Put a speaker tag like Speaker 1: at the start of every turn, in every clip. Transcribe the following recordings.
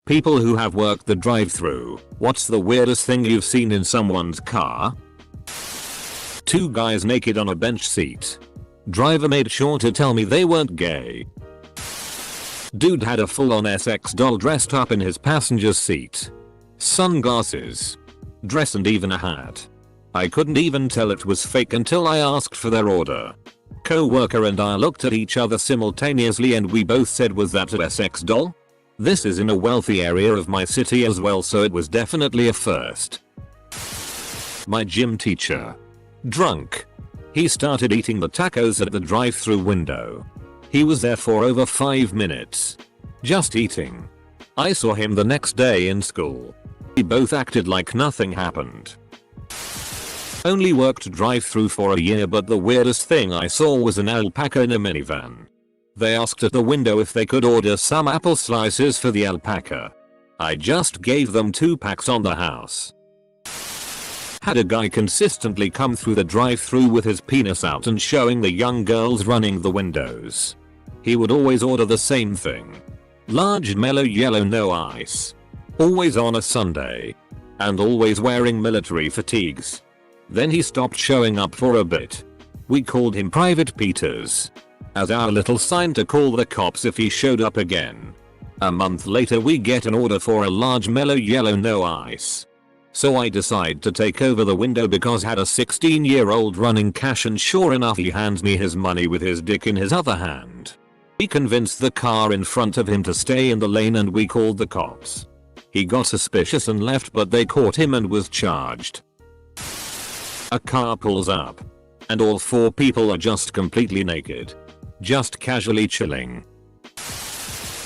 Speaker 1: People who have worked the drive-thru, what's the weirdest thing you've seen in someone's car? 2 guys naked on a bench seat. Driver made sure to tell me they weren't gay. Dude had a full-on sex doll dressed up in his passenger seat. Sunglasses, dress and even a hat. I couldn't even tell it was fake until I asked for their order. Co-worker and I looked at each other simultaneously and we both said, was that a sex doll? This is in a wealthy area of my city as well, so it was definitely a first. My gym teacher. Drunk. He started eating the tacos at the drive-thru window. He was there for over 5 minutes. Just eating. I saw him the next day in school. We both acted like nothing happened. Only worked drive-thru for a year, but the weirdest thing I saw was an alpaca in a minivan. They asked at the window if they could order some apple slices for the alpaca. I just gave them 2 packs on the house. Had a guy consistently come through the drive-thru with his penis out and showing the young girls running the windows. He would always order the same thing. Large mellow yellow no ice. Always on a Sunday. And always wearing military fatigues. Then he stopped showing up for a bit. We called him Private Peters as our little sign to call the cops if he showed up again. A month later we get an order for a large mellow yellow no ice. So I decide to take over the window because had a 16-year-old running cash, and sure enough he hands me his money with his dick in his other hand. We convinced the car in front of him to stay in the lane and we called the cops. He got suspicious and left, but they caught him and was charged. A car pulls up. And all 4 people are just completely naked. Just casually chilling.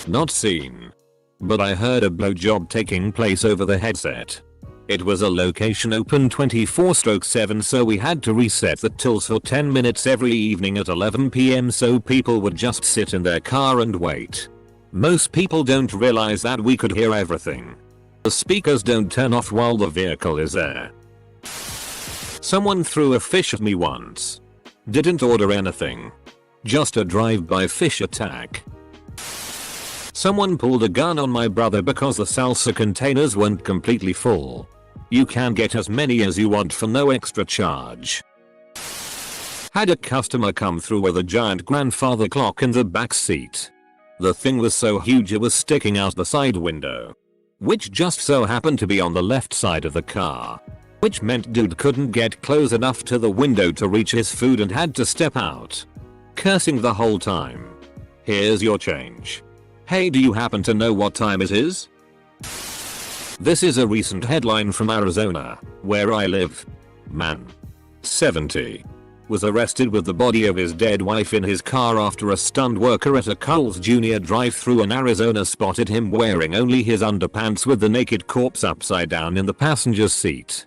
Speaker 1: Not seen. But I heard a blowjob taking place over the headset. It was a location open 24/7, so we had to reset the tills for 10 minutes every evening at 11 PM so people would just sit in their car and wait. Most people don't realize that we could hear everything. The speakers don't turn off while the vehicle is there. Someone threw a fish at me once. Didn't order anything. Just a drive-by fish attack. Someone pulled a gun on my brother because the salsa containers weren't completely full. You can get as many as you want for no extra charge. Had a customer come through with a giant grandfather clock in the back seat. The thing was so huge it was sticking out the side window. Which just so happened to be on the left side of the car. Which meant dude couldn't get close enough to the window to reach his food and had to step out. Cursing the whole time. Here's your change. Hey, do you happen to know what time it is? This is a recent headline from Arizona, where I live. Man, 70, was arrested with the body of his dead wife in his car after a stunt worker at a Carl's Jr. drive-thru in Arizona spotted him wearing only his underpants with the naked corpse upside down in the passenger seat.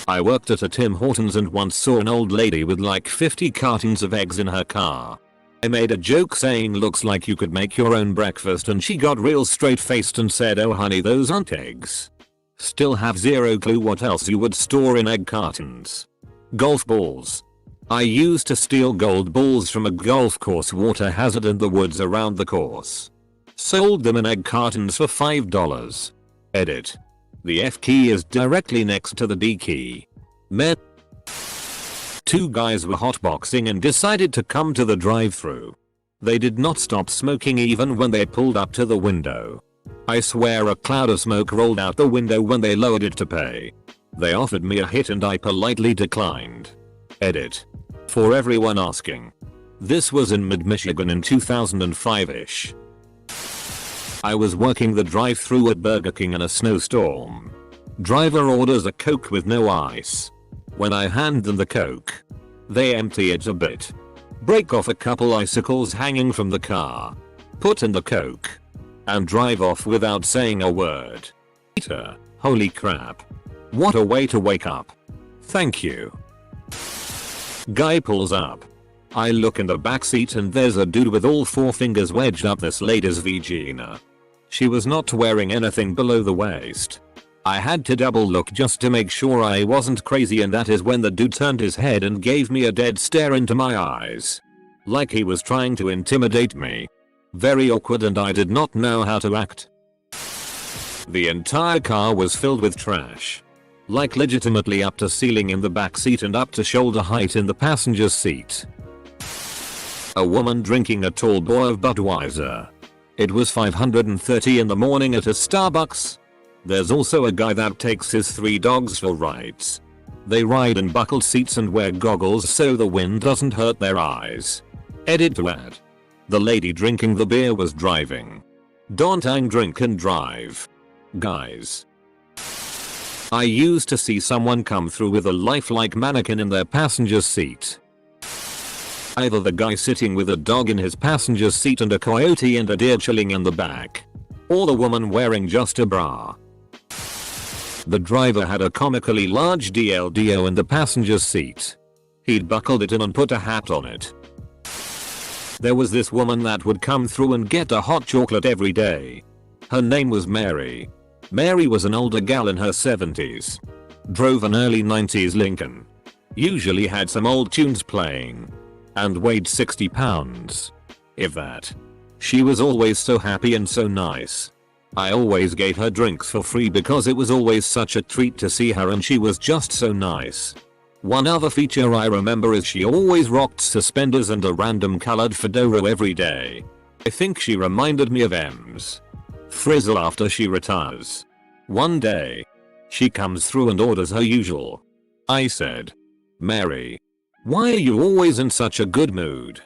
Speaker 1: I worked at a Tim Hortons and once saw an old lady with like 50 cartons of eggs in her car. I made a joke saying looks like you could make your own breakfast, and she got real straight-faced and said, oh honey, those aren't eggs. Still have zero clue what else you would store in egg cartons. Golf balls. I used to steal gold balls from a golf course water hazard in the woods around the course. Sold them in egg cartons for $5. Edit. The F key is directly next to the D key. 2 guys were hotboxing and decided to come to the drive-thru. They did not stop smoking even when they pulled up to the window. I swear a cloud of smoke rolled out the window when they lowered it to pay. They offered me a hit and I politely declined. Edit. For everyone asking. This was in mid-Michigan in 2005-ish. I was working the drive-thru at Burger King in a snowstorm. Driver orders a Coke with no ice. When I hand them the Coke, they empty it a bit. Break off a couple icicles hanging from the car. Put in the Coke. And drive off without saying a word. Peter, holy crap. What a way to wake up. Thank you. Guy pulls up. I look in the backseat and there's a dude with all 4 fingers wedged up this lady's vagina. She was not wearing anything below the waist. I had to double look just to make sure I wasn't crazy, and that is when the dude turned his head and gave me a dead stare into my eyes. Like he was trying to intimidate me. Very awkward and I did not know how to act. The entire car was filled with trash. Like legitimately up to ceiling in the back seat and up to shoulder height in the passenger's seat. A woman drinking a tall boy of Budweiser. It was 5:30 in the morning at a Starbucks. There's also a guy that takes his 3 dogs for rides. They ride in buckled seats and wear goggles so the wind doesn't hurt their eyes. Edit to add. The lady drinking the beer was driving. Don't drink and drive. Guys. I used to see someone come through with a lifelike mannequin in their passenger's seat. Either the guy sitting with a dog in his passenger's seat and a coyote and a deer chilling in the back. Or the woman wearing just a bra. The driver had a comically large DLDO in the passenger's seat. He'd buckled it in and put a hat on it. There was this woman that would come through and get a hot chocolate every day. Her name was Mary. Mary was an older gal in her 70s. Drove an early 90s Lincoln. Usually had some old tunes playing. And weighed 60 pounds. If that. She was always so happy and so nice. I always gave her drinks for free because it was always such a treat to see her and she was just so nice. One other feature I remember is she always rocked suspenders and a random colored fedora every day. I think she reminded me of M's Frizzle after she retires. One day. She comes through and orders her usual. I said, "Mary, why are you always in such a good mood?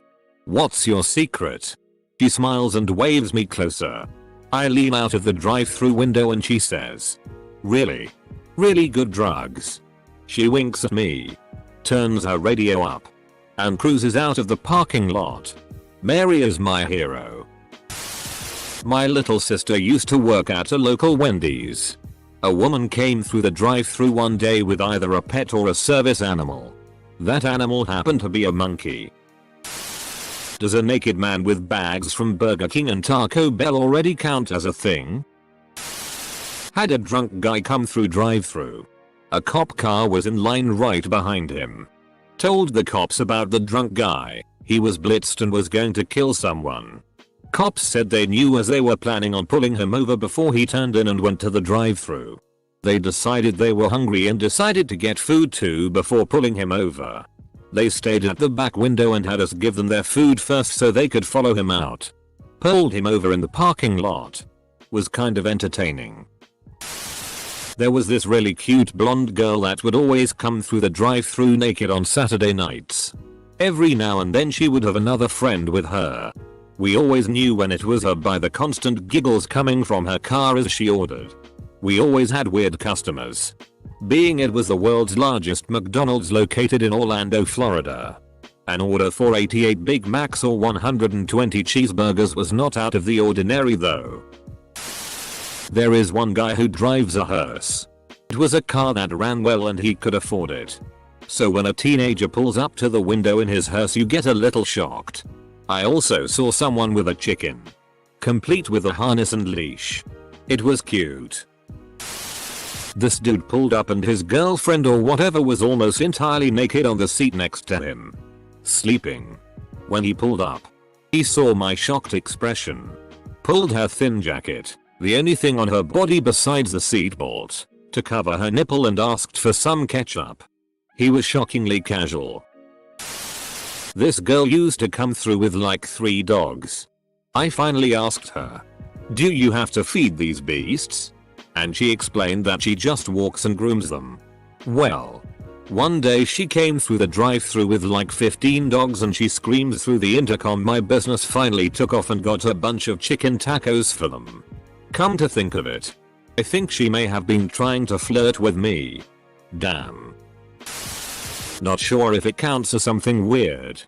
Speaker 1: What's your secret?" She smiles and waves me closer. I lean out of the drive-thru window and she says, "Really? Really good drugs?" She winks at me, turns her radio up, and cruises out of the parking lot. Mary is my hero. My little sister used to work at a local Wendy's. A woman came through the drive-thru one day with either a pet or a service animal. That animal happened to be a monkey. Does a naked man with bags from Burger King and Taco Bell already count as a thing? Had a drunk guy come through drive-thru. A cop car was in line right behind him. Told the cops about the drunk guy. He was blitzed and was going to kill someone. Cops said they knew as they were planning on pulling him over before he turned in and went to the drive-thru. They decided they were hungry and decided to get food too before pulling him over. They stayed at the back window and had us give them their food first so they could follow him out. Pulled him over in the parking lot. Was kind of entertaining. There was this really cute blonde girl that would always come through the drive-thru naked on Saturday nights. Every now and then she would have another friend with her. We always knew when it was her by the constant giggles coming from her car as she ordered. We always had weird customers. Being it was the world's largest McDonald's located in Orlando, Florida. An order for 88 Big Macs or 120 cheeseburgers was not out of the ordinary though. There is one guy who drives a hearse. It was a car that ran well and he could afford it. So when a teenager pulls up to the window in his hearse you get a little shocked. I also saw someone with a chicken. Complete with a harness and leash. It was cute. This dude pulled up and his girlfriend or whatever was almost entirely naked on the seat next to him. Sleeping. When he pulled up, he saw my shocked expression. Pulled her thin jacket, the only thing on her body besides the seatbelt, to cover her nipple and asked for some ketchup. He was shockingly casual. This girl used to come through with like 3 dogs. I finally asked her, "Do you have to feed these beasts?" And she explained that she just walks and grooms them. Well, one day she came through the drive-thru with like 15 dogs and she screamed through the intercom my business finally took off and got a bunch of chicken tacos for them. Come to think of it, I think she may have been trying to flirt with me. Damn. Not sure if it counts as something weird.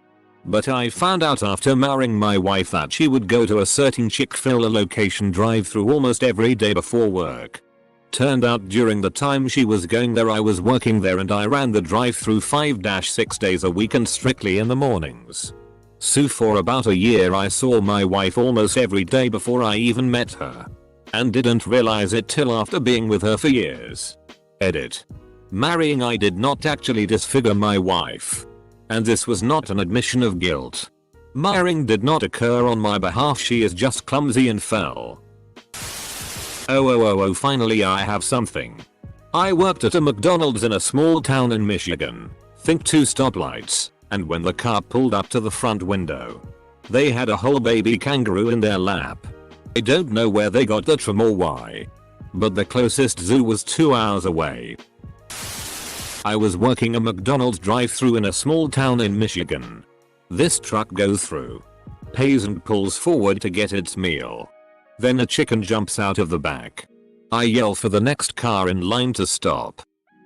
Speaker 1: But I found out after marrying my wife that she would go to a certain Chick-fil-A location drive-thru almost every day before work. Turned out during the time she was going there I was working there and I ran the drive-thru 5-6 days a week and strictly in the mornings. So for about a year I saw my wife almost every day before I even met her. And didn't realize it till after being with her for years. Edit. Marrying I did not actually disfigure my wife. And this was not an admission of guilt. Marrying did not occur on my behalf, she is just clumsy and fell. Oh, finally I have something. I worked at a McDonald's in a small town in Michigan. Think 2 stoplights, and when the car pulled up to the front window, they had a whole baby kangaroo in their lap. I don't know where they got that from or why, but the closest zoo was 2 hours away. I was working a McDonald's drive-thru in a small town in Michigan. This truck goes through, pays and pulls forward to get its meal. Then a chicken jumps out of the back. I yell for the next car in line to stop,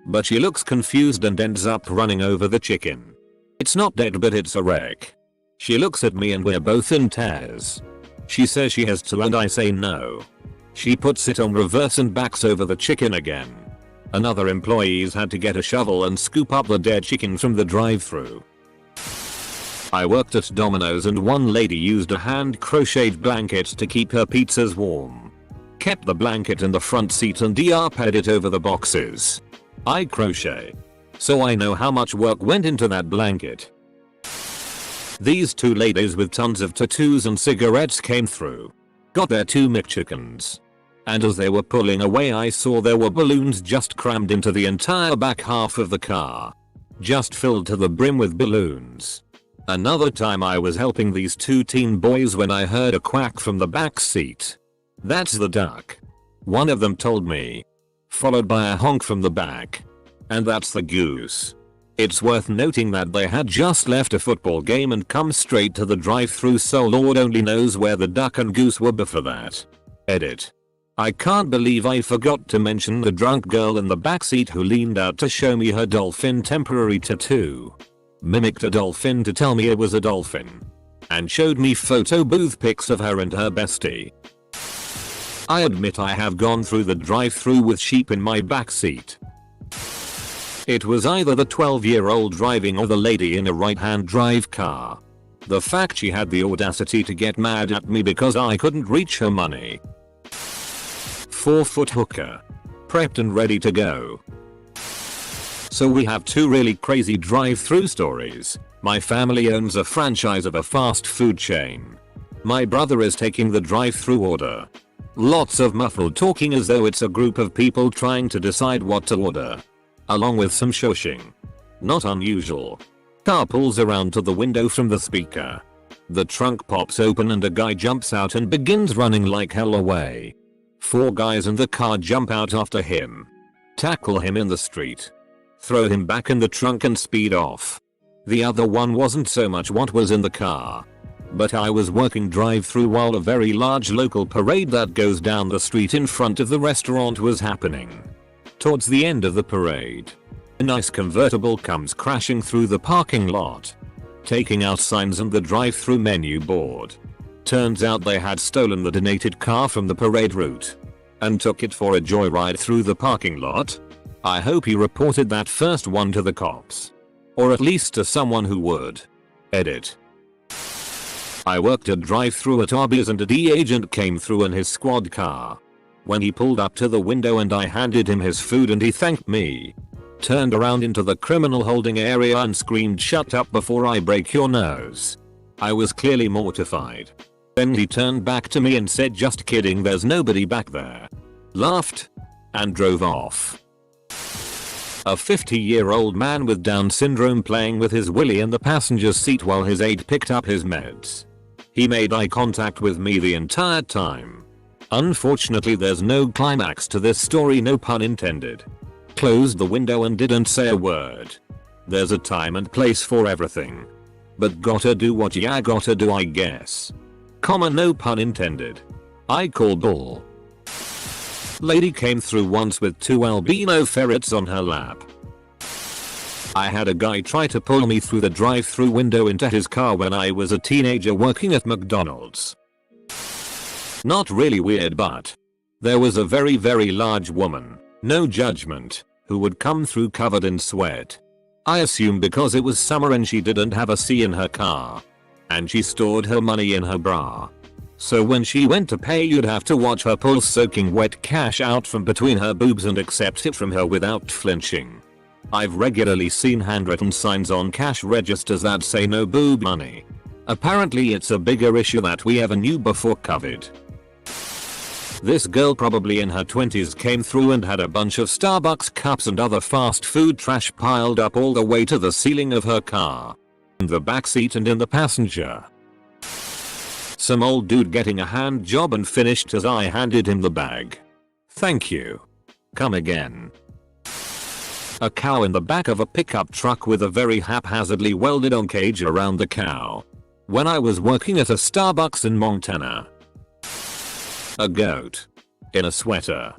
Speaker 1: but she looks confused and ends up running over the chicken. It's not dead, but it's a wreck. She looks at me and we're both in tears. She says she has to and I say no. She puts it on reverse and backs over the chicken again. Another employees had to get a shovel and scoop up the dead chicken from the drive-thru. I worked at Domino's and one lady used a hand-crocheted blanket to keep her pizzas warm. Kept the blanket in the front seat and paid it over the boxes. I crochet, so I know how much work went into that blanket. These 2 ladies with tons of tattoos and cigarettes came through. Got their 2 McChickens. And as they were pulling away I saw there were balloons just crammed into the entire back half of the car. Just filled to the brim with balloons. Another time I was helping these 2 teen boys when I heard a quack from the back seat. That's the duck, one of them told me. Followed by a honk from the back. And that's the goose. It's worth noting that they had just left a football game and come straight to the drive-thru, so Lord only knows where the duck and goose were before that. Edit. I can't believe I forgot to mention the drunk girl in the backseat who leaned out to show me her dolphin temporary tattoo. Mimicked a dolphin to tell me it was a dolphin. And showed me photo booth pics of her and her bestie. I admit I have gone through the drive-thru with sheep in my backseat. It was either the 12-year-old driving or the lady in a right-hand drive car. The fact she had the audacity to get mad at me because I couldn't reach her money. 4-foot hooker. Prepped and ready to go. So we have 2 really crazy drive-thru stories. My family owns a franchise of a fast food chain. My brother is taking the drive-thru order. Lots of muffled talking as though it's a group of people trying to decide what to order. Along with some shushing. Not unusual. Car pulls around to the window from the speaker. The trunk pops open and a guy jumps out and begins running like hell away. 4 guys in the car jump out after him. Tackle him in the street. Throw him back in the trunk and speed off. The other one wasn't so much what was in the car. But I was working drive-thru while a very large local parade that goes down the street in front of the restaurant was happening. Towards the end of the parade, a nice convertible comes crashing through the parking lot, taking out signs and the drive-thru menu board. Turns out they had stolen the donated car from the parade route and took it for a joyride through the parking lot. I hope he reported that first one to the cops. Or at least to someone who would. Edit. I worked a drive-thru at Arby's and a D agent came through in his squad car. When he pulled up to the window and I handed him his food and he thanked me. Turned around into the criminal holding area and screamed, "Shut up before I break your nose." I was clearly mortified. Then he turned back to me and said, "Just kidding, there's nobody back there." Laughed and drove off. A 50-year-old man with Down syndrome playing with his willy in the passenger seat while his aide picked up his meds. He made eye contact with me the entire time. Unfortunately there's no climax to this story, no pun intended. Closed the window and didn't say a word. There's a time and place for everything. But gotta do what ya gotta do, I guess. Comma, no pun intended. I call bull. Lady came through once with 2 albino ferrets on her lap. I had a guy try to pull me through the drive-thru window into his car when I was a teenager working at McDonald's. Not really weird, but there was a very large woman, no judgment, who would come through covered in sweat. I assume because it was summer and she didn't have a C in her car. And she stored her money in her bra. So when she went to pay you'd have to watch her pull soaking wet cash out from between her boobs and accept it from her without flinching. I've regularly seen handwritten signs on cash registers that say no boob money. Apparently it's a bigger issue that we ever knew before COVID. This girl probably in her 20s came through and had a bunch of Starbucks cups and other fast food trash piled up all the way to the ceiling of her car. In the backseat and in the passenger. Some old dude getting a hand job and finished as I handed him the bag. Thank you. Come again. A cow in the back of a pickup truck with a very haphazardly welded on cage around the cow. When I was working at a Starbucks in Montana. A goat. In a sweater.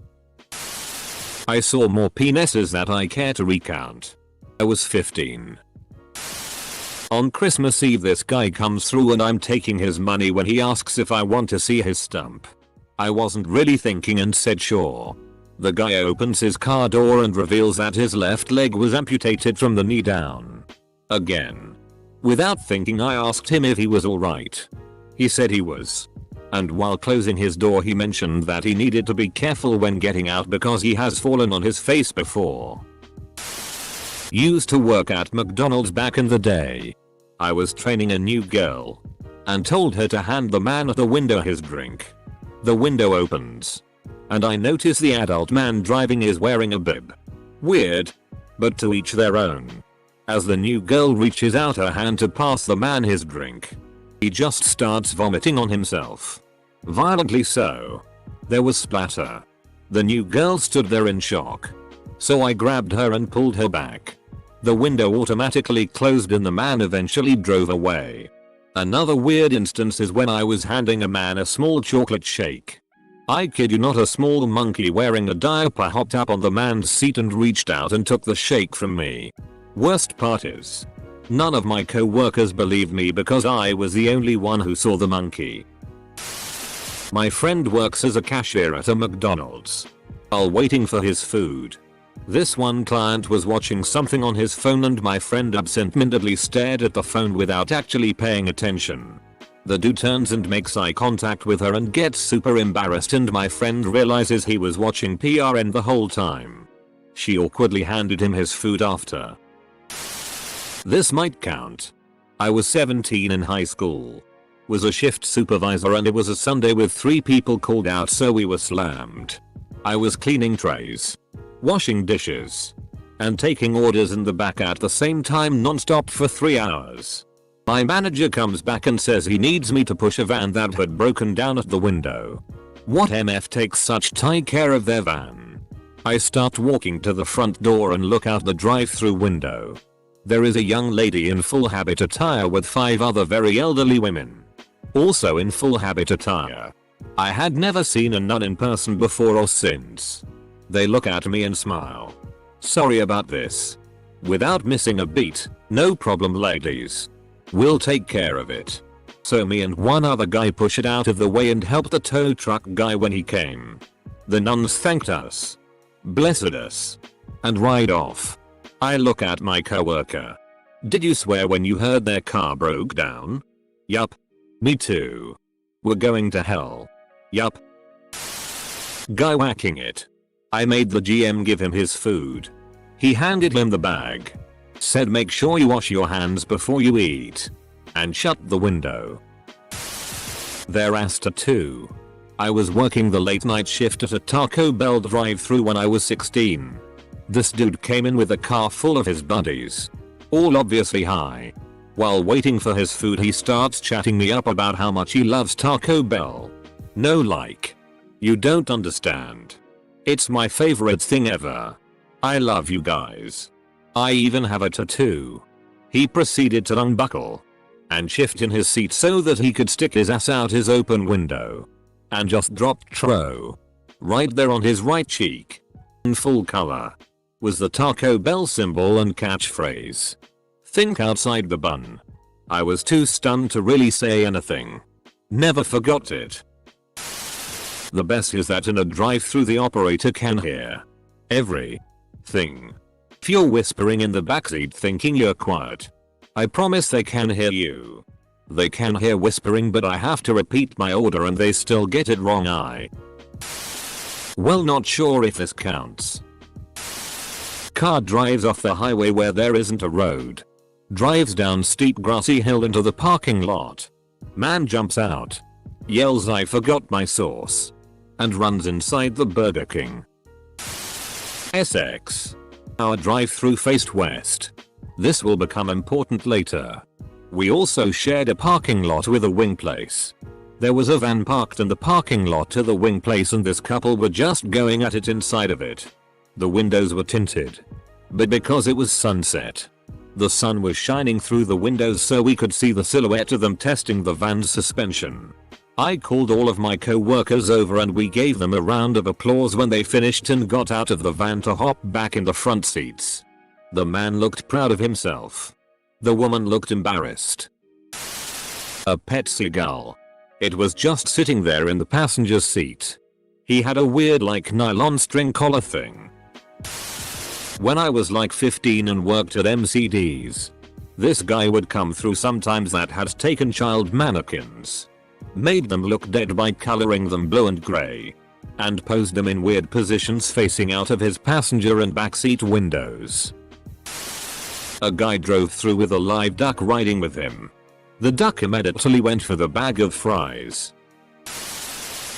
Speaker 1: I saw more penises that I care to recount. I was 15. On Christmas Eve this guy comes through and I'm taking his money when he asks if I want to see his stump. I wasn't really thinking and said sure. The guy opens his car door and reveals that his left leg was amputated from the knee down. Again. Without thinking I asked him if he was alright. He said he was. And while closing his door he mentioned that he needed to be careful when getting out because he has fallen on his face before. Used to work at McDonald's back in the day. I was training a new girl. And told her to hand the man at the window his drink. The window opens. And I notice the adult man driving is wearing a bib. Weird. But to each their own. As the new girl reaches out her hand to pass the man his drink. He just starts vomiting on himself. Violently so. There was splatter. The new girl stood there in shock. So I grabbed her and pulled her back. The window automatically closed and the man eventually drove away. Another weird instance is when I was handing a man a small chocolate shake. I kid you not, a small monkey wearing a diaper hopped up on the man's seat and reached out and took the shake from me. Worst part is, none of my co-workers believed me because I was the only one who saw the monkey. My friend works as a cashier at a McDonald's. While waiting for his food. This one client was watching something on his phone and my friend absent-mindedly stared at the phone without actually paying attention. The dude turns and makes eye contact with her and gets super embarrassed and my friend realizes he was watching PRN the whole time. She awkwardly handed him his food after. This might count. I was 17 in high school. Was a shift supervisor and it was a Sunday with 3 people called out so we were slammed. I was cleaning trays. Washing dishes. And taking orders in the back at the same time non-stop for 3 hours. My manager comes back and says he needs me to push a van that had broken down at the window. What MF takes such tight care of their van? I start walking to the front door and look out the drive-through window. There is a young lady in full habit attire with 5 other very elderly women. Also in full habit attire. I had never seen a nun in person before or since. They look at me and smile. Sorry about this. Without missing a beat, no problem ladies. We'll take care of it. So me and one other guy push it out of the way and help the tow truck guy when he came. The nuns thanked us. Blessed us. And ride off. I look at my coworker. Did you swear when you heard their car broke down? Yup. Me too. We're going to hell. Yup. Guy whacking it. I made the GM give him his food. He handed him the bag. Said make sure you wash your hands before you eat. And shut the window. Thereafter too. I was working the late night shift at a Taco Bell drive-thru when I was 16. This dude came in with a car full of his buddies. All obviously high. While waiting for his food he starts chatting me up about how much he loves Taco Bell. No like. You don't understand. It's my favorite thing ever. I love you guys. I even have a tattoo. He proceeded to unbuckle. And shift in his seat so that he could stick his ass out his open window. And just dropped Tro. Right there on his right cheek. In full color. Was the Taco Bell symbol and catchphrase. Think outside the bun. I was too stunned to really say anything. Never forgot it. The best is that in a drive-thru the operator can hear everything. If you're whispering in the backseat thinking you're quiet, I promise they can hear you. They can hear whispering but I have to repeat my order and they still get it wrong. Well, not sure if this counts. Car drives off the highway where there isn't a road. Drives down steep grassy hill into the parking lot. Man jumps out. Yells I forgot my sauce. and runs inside the Burger King. SX. Our drive-through faced west. This will become important later. We also shared a parking lot with a wing place. There was a van parked in the parking lot to the wing place and this couple were just going at it inside of it. The windows were tinted. But because it was sunset, the sun was shining through the windows so we could see the silhouette of them testing the van's suspension. I called all of my co-workers over and we gave them a round of applause when they finished and got out of the van to hop back in the front seats. The man looked proud of himself. The woman looked embarrassed. A pet seagull. It was just sitting there in the passenger's seat. He had a weird like nylon string collar thing. When I was like 15 and worked at MCDs, this guy would come through sometimes that had taken child mannequins, made them look dead by coloring them blue and grey, and posed them in weird positions facing out of his passenger and backseat windows. A guy drove through with a live duck riding with him. The duck immediately went for the bag of fries.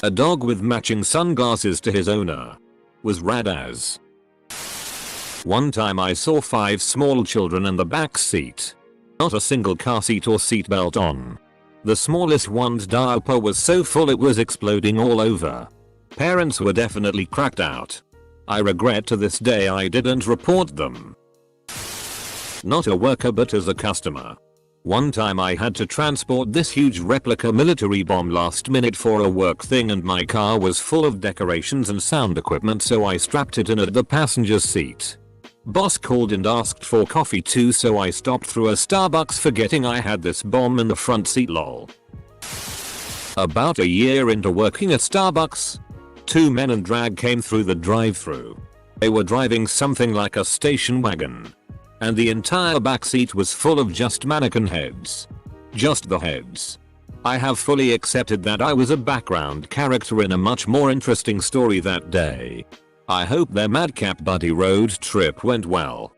Speaker 1: A dog with matching sunglasses to his owner. Was rad as. One time I saw 5 small children in the back seat. Not a single car seat or seatbelt on. The smallest one's diaper was so full it was exploding all over. Parents were definitely cracked out. I regret to this day I didn't report them. Not a worker but as a customer. One time I had to transport this huge replica military bomb last minute for a work thing and my car was full of decorations and sound equipment so I strapped it in at the passenger seat. Boss called and asked for coffee too so I stopped through a Starbucks forgetting I had this bomb in the front seat lol. About a year into working at Starbucks, 2 men in drag came through the drive-thru. They were driving something like a station wagon. And the entire backseat was full of just mannequin heads. Just the heads. I have fully accepted that I was a background character in a much more interesting story that day. I hope their madcap buddy road trip went well.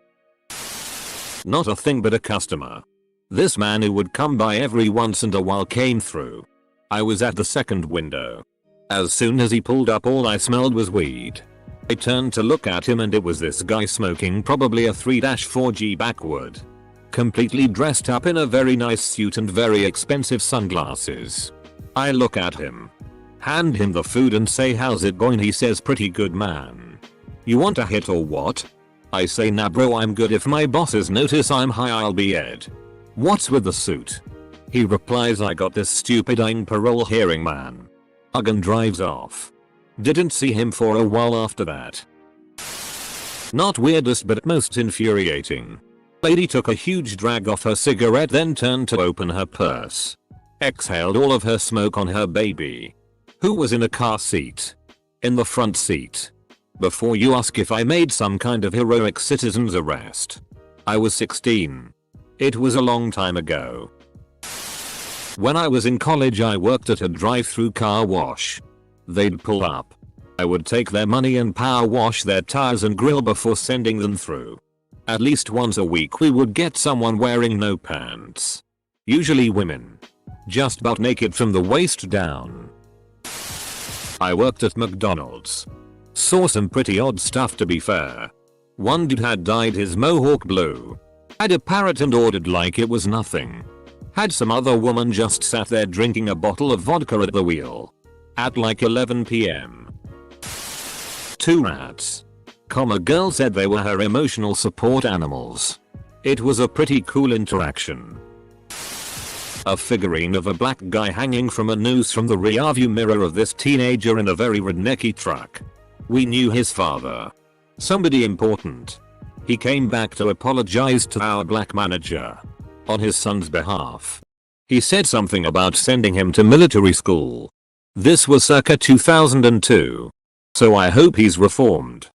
Speaker 1: Not a thing but a customer. This man who would come by every once in a while came through. I was at the second window. As soon as he pulled up all I smelled was weed. I turned to look at him and it was this guy smoking probably a 3-4G backwood. Completely dressed up in a very nice suit and very expensive sunglasses. I look at him. Hand him the food and say how's it going, he says pretty good man. You want a hit or what? I say nah bro I'm good, if my bosses notice I'm high I'll be Ed. What's with the suit? He replies I got this stupid I'm parole hearing man. Ugh and drives off. Didn't see him for a while after that. Not weirdest but most infuriating. Lady took a huge drag off her cigarette then turned to open her purse. Exhaled all of her smoke on her baby. Who was in a car seat. In the front seat. Before you ask if I made some kind of heroic citizen's arrest. I was 16. It was a long time ago. When I was in college I worked at a drive-through car wash. They'd pull up. I would take their money and power wash their tires and grill before sending them through. At least once a week we would get someone wearing no pants. Usually women. Just butt naked from the waist down. I worked at McDonald's. Saw some pretty odd stuff to be fair. One dude had dyed his mohawk blue. Had a parrot and ordered like it was nothing. Had some other woman just sat there drinking a bottle of vodka at the wheel. At like 11 PM. 2 rats. A girl said they were her emotional support animals. It was a pretty cool interaction. A figurine of a black guy hanging from a noose from the rearview mirror of this teenager in a very rednecky truck. We knew his father. Somebody important. He came back to apologize to our black manager. On his son's behalf. He said something about sending him to military school. This was circa 2002. So I hope he's reformed.